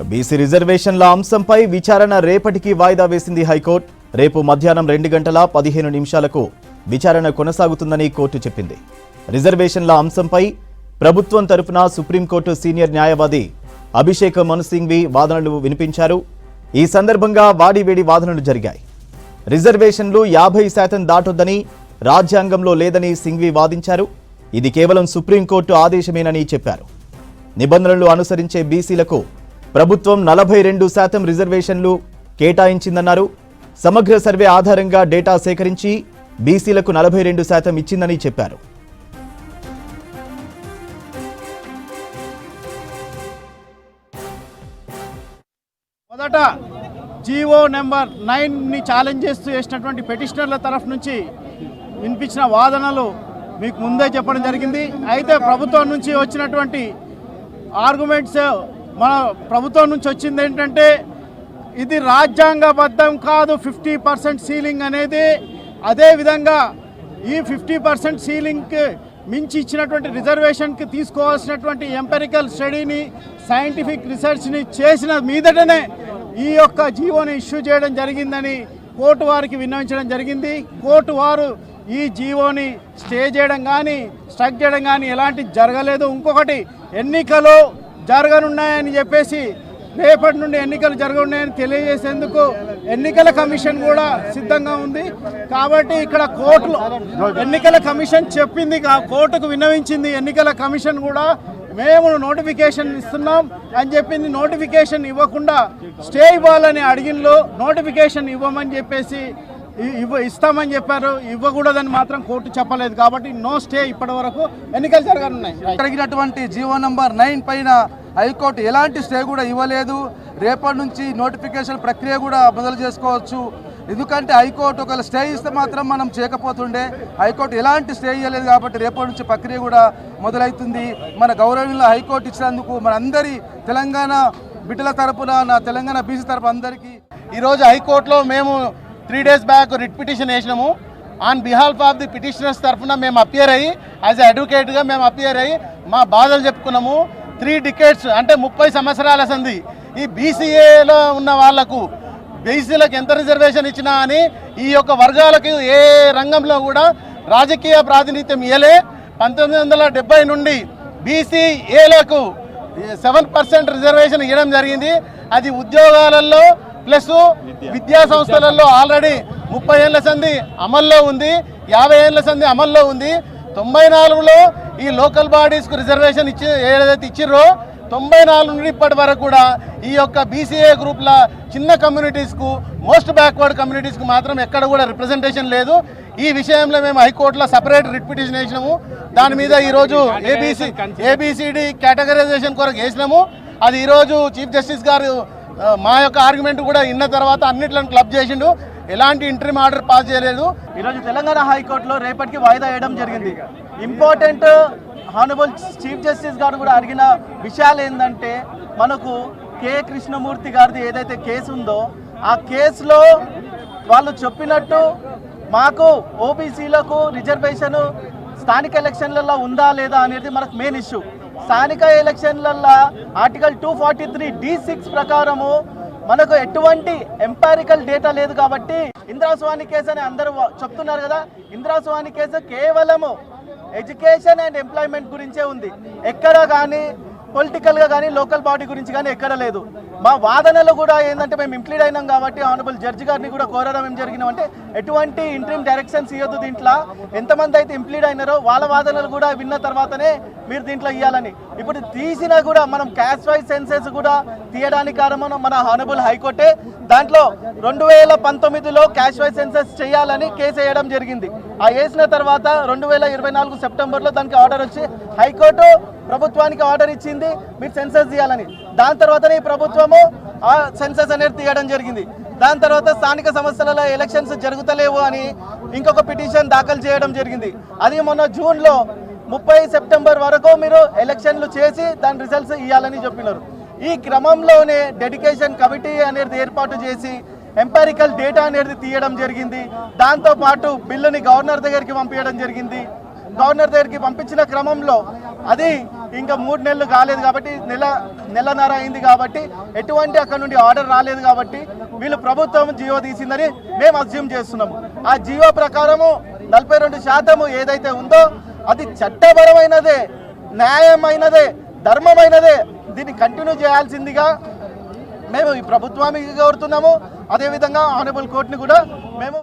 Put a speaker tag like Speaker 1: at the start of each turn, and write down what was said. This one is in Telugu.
Speaker 1: బీసీ రిజర్వేషన్ల అంశంపై విచారణ రేపటికి వాయిదా వేసింది హైకోర్టు. రేపు మధ్యాహ్నం 2:15 విచారణ కొనసాగుతుందని కోర్టు చెప్పింది. రిజర్వేషన్ల అంశంపై ప్రభుత్వం తరపున సుప్రీంకోర్టు సీనియర్ న్యాయవాది అభిషేక్ మను సింఘ్వి వాదనలు వినిపించారు. ఈ సందర్భంగా వాడివేడి వాదనలు జరిగాయి. రిజర్వేషన్లు 50% దాటొద్దని రాజ్యాంగంలో లేదని సింఘ్వి వాదించారు. ఇది కేవలం సుప్రీంకోర్టు ఆదేశమేనని చెప్పారు. నిబంధనలు అనుసరించే బీసీలకు ప్రభుత్వం 42% రిజర్వేషన్లు కేటాయించిందన్నారు. సమగ్ర సర్వే ఆధారంగా డేటా సేకరించి బీసీలకు 42% ఇచ్చిందని చెప్పారు.
Speaker 2: మొదట జీవో నెంబర్ 9ని ఛాలెంజ్ చేస్తూ చేసినటువంటి పెటిషనర్ల తరఫు నుంచి వినిపించిన వాదనలు మీకు ముందే చెప్పడం జరిగింది. అయితే ప్రభుత్వం నుంచి వచ్చినటువంటి ఆర్గ్యుమెంట్స్, మన ప్రభుత్వం నుంచి వచ్చింది ఏంటంటే ఇది రాజ్యాంగబద్ధం కాదు 50% సీలింగ్ అనేది. అదేవిధంగా ఈ 50% సీలింగ్కి మించి ఇచ్చినటువంటి రిజర్వేషన్కి తీసుకోవాల్సినటువంటి ఎంపెరికల్ స్టడీని, సైంటిఫిక్ రీసెర్చ్ని చేసిన మీదటనే ఈ యొక్క జీవోని ఇష్యూ చేయడం జరిగిందని కోర్టు వారికి విన్నవించడం జరిగింది. కోర్టు వారు ఈ జీవోని స్టే చేయడం కానీ స్ట్రక్ చేయడం కానీ ఎలాంటి జరగలేదు. ఇంకొకటి, ఎన్నికలు జరగనున్నాయని చెప్పేసి రేపటి నుండి ఎన్నికలు జరగనున్నాయని తెలియజేసేందుకు ఎన్నికల కమిషన్ కూడా సిద్ధంగా ఉంది. కాబట్టి ఇక్కడ కోర్టులో ఎన్నికల కమిషన్ చెప్పింది, కోర్టుకు విన్నవించింది. ఎన్నికల కమిషన్ కూడా మేము నోటిఫికేషన్ ఇస్తున్నాం అని చెప్పింది. నోటిఫికేషన్ ఇవ్వకుండా స్టే ఇవ్వాలని అడిగినలో నోటిఫికేషన్ ఇవ్వమని చెప్పేసి ఇస్తామని చెప్పారు. ఇవ్వకూడదని మాత్రం కోర్టు చెప్పలేదు. కాబట్టి నో స్టే ఇప్పటి వరకు ఎన్నికలు జరగనున్నాయి.
Speaker 3: జరిగినటువంటి జీవో నంబర్ 9 పైన హైకోర్టు ఎలాంటి స్టే కూడా ఇవ్వలేదు. రేపటి నుంచి నోటిఫికేషన్ ప్రక్రియ కూడా మొదలు చేసుకోవచ్చు. ఎందుకంటే హైకోర్టు ఒకవేళ స్టే ఇస్తే మాత్రం మనం చేయకపోతుండే. హైకోర్టు ఎలాంటి స్టే ఇవ్వలేదు కాబట్టి రేపటి నుంచి ప్రక్రియ కూడా మొదలవుతుంది. మన గౌరవంలో హైకోర్టు ఇచ్చినందుకు మన అందరి తెలంగాణ బిడ్డల తరపున, నా తెలంగాణ బీసీ తరపు అందరికీ
Speaker 2: ఈరోజు హైకోర్టులో మేము 3 days బ్యాక్ రిట్ పిటిషన్ వేసినాము. On behalf of the petitioners తరఫున మేము అపియర్ అయ్యి యాజ్ ఎ అడ్వకేట్గా మేము అపియర్ అయ్యి మా బాధలు చెప్పుకున్నాము. 3 decades అంటే 30 సంవత్సరాల సంది ఈ బీసీఏలో ఉన్న వాళ్లకు, బీసీలకు ఎంత రిజర్వేషన్ ఇచ్చినా అని ఈ యొక్క వర్గాలకు ఏ రంగంలో కూడా రాజకీయ ప్రాతినిధ్యం ఇవ్వలే. 1970 నుండి బీసీఏలకు 7% రిజర్వేషన్ ఇవ్వడం జరిగింది. అది ఉద్యోగాలలో ప్లస్ విద్యా సంస్థలలో ఆల్రెడీ 30 ఏళ్ల సంది అమల్లో ఉంది, 50 ఏళ్ల సంది అమల్లో ఉంది. 94లో ఈ లోకల్ బాడీస్కు రిజర్వేషన్ ఏదైతే ఇచ్చిర్రో 94 నుండి ఇప్పటి వరకు కూడా ఈ యొక్క బీసీఏ గ్రూప్ల చిన్న కమ్యూనిటీస్కు, మోస్ట్ బ్యాక్వర్డ్ కమ్యూనిటీస్కు మాత్రం ఎక్కడ కూడా రిప్రజెంటేషన్ లేదు. ఈ విషయంలో మేము హైకోర్టులో సపరేట్ రిట్ పిటిషన్ వేసినాము. దాని మీద ఈరోజు ఏబిసిడి కేటగరైజేషన్ కొరకు వేసినాము. అది ఈరోజు చీఫ్ జస్టిస్ గారు మా యొక్క ఆర్గ్యుమెంట్ కూడా విన్న తర్వాత అన్నిట్లను క్లబ్ చేసిండు. ఎలాంటి ఇంటరిమ్ ఆర్డర్ పాస్ చేయలేదు.
Speaker 4: ఈరోజు తెలంగాణ హైకోర్టులో రేపటికి వాయిదా వేయడం జరిగింది. ఇంపార్టెంట్ హానరబుల్ చీఫ్ జస్టిస్ గారు కూడా అడిగిన విషయాలు ఏంటంటే, మనకు కె కృష్ణమూర్తి గారిది ఏదైతే కేసు ఉందో ఆ కేసులో వాళ్ళు చెప్పినట్టు మాకు ఓబీసీలకు రిజర్వేషన్ స్థానిక ఎలక్షన్లలో ఉందా లేదా అనేది మనకు మెయిన్ ఇష్యూ. స్థానిక ఎలక్షన్లలో ఆర్టికల్ 243(d)(6) ప్రకారము మనకు ఎటువంటి ఎంపారికల్ డేటా లేదు. కాబట్టి ఇందిరాస్వామి కేసు అని అందరూ చెప్తున్నారు కదా, ఇందిరాస్వామి కేసు కేవలము ఎడ్యుకేషన్ అండ్ ఎంప్లాయ్మెంట్ గురించే ఉంది. ఎక్కడ కానీ పొలిటికల్గా కానీ లోకల్ బాడీ గురించి కానీ ఎక్కడ లేదు. మా వాదనలు కూడా ఏంటంటే మేము ఇంప్లీడ్ అయినాం కాబట్టి ఆనరబుల్ జడ్జి గారిని కూడా కోరడం ఏం జరిగినామంటే ఎటువంటి ఇంట్రీమ్ డైరెక్షన్స్ ఇవ్వద్దు. దీంట్లో ఎంతమంది అయితే ఇంప్లీడ్ అయినారో వాళ్ళ వాదనలు కూడా విన్న తర్వాతనే మీరు దీంట్లో ఇవ్వాలని. ఇప్పుడు తీసినా కూడా మనం క్యాస్ట్ వైజ్ సెన్సెస్ కూడా తీయడానికి కారణం మన హానరబుల్ హైకోర్టే. దాంట్లో 2019లో క్యాస్ట్ వైజ్ సెన్సెస్ చేయాలని కేసు వేయడం జరిగింది. ఆ వేసిన తర్వాత 2024 సెప్టెంబర్లో దానికి ఆర్డర్ వచ్చి హైకోర్టు ప్రభుత్వానికి ఆర్డర్ ఇచ్చింది మీరు సెన్సెస్ తీయాలని. దాని తర్వాతనే ఈ ప్రభుత్వము ఆ సెన్సెస్ అనేది తీయడం జరిగింది. దాని తర్వాత స్థానిక సంస్థలలో ఎలక్షన్స్ జరుగుతలేవు అని ఇంకొక పిటిషన్ దాఖలు చేయడం జరిగింది. అది మొన్న జూన్లో 30 సెప్టెంబర్ వరకు మీరు ఎలక్షన్లు చేసి దాని రిజల్ట్స్ ఇవ్వాలని చెప్పినారు. ఈ క్రమంలోనే డెడికేషన్ కమిటీ అనేది ఏర్పాటు చేసి ఎంపారికల్ డేటా అనేది తీయడం జరిగింది. దాంతోపాటు బిల్లుని గవర్నర్ దగ్గరికి పంపించడం జరిగింది. గవర్నర్ దగ్గరికి పంపించిన క్రమంలో అది ఇంకా 3 నెలలు కాలేదు కాబట్టి నెలన్నర అయింది కాబట్టి ఎటువంటి అక్కడ నుండి ఆర్డర్ రాలేదు కాబట్టి వీళ్ళు ప్రభుత్వం జియో తీసిందని మేము అజ్యూమ్ చేస్తున్నాము. ఆ జియో ప్రకారము 42% ఏదైతే ఉందో అది చట్టపరమైనదే, న్యాయమైనదే, ధర్మమైనదే. దీన్ని కంటిన్యూ చేయాల్సిందిగా మేము ఈ ప్రభుత్వానికి కోరుతున్నాము. అదేవిధంగా ఆనరబుల్ కోర్టుని కూడా మేము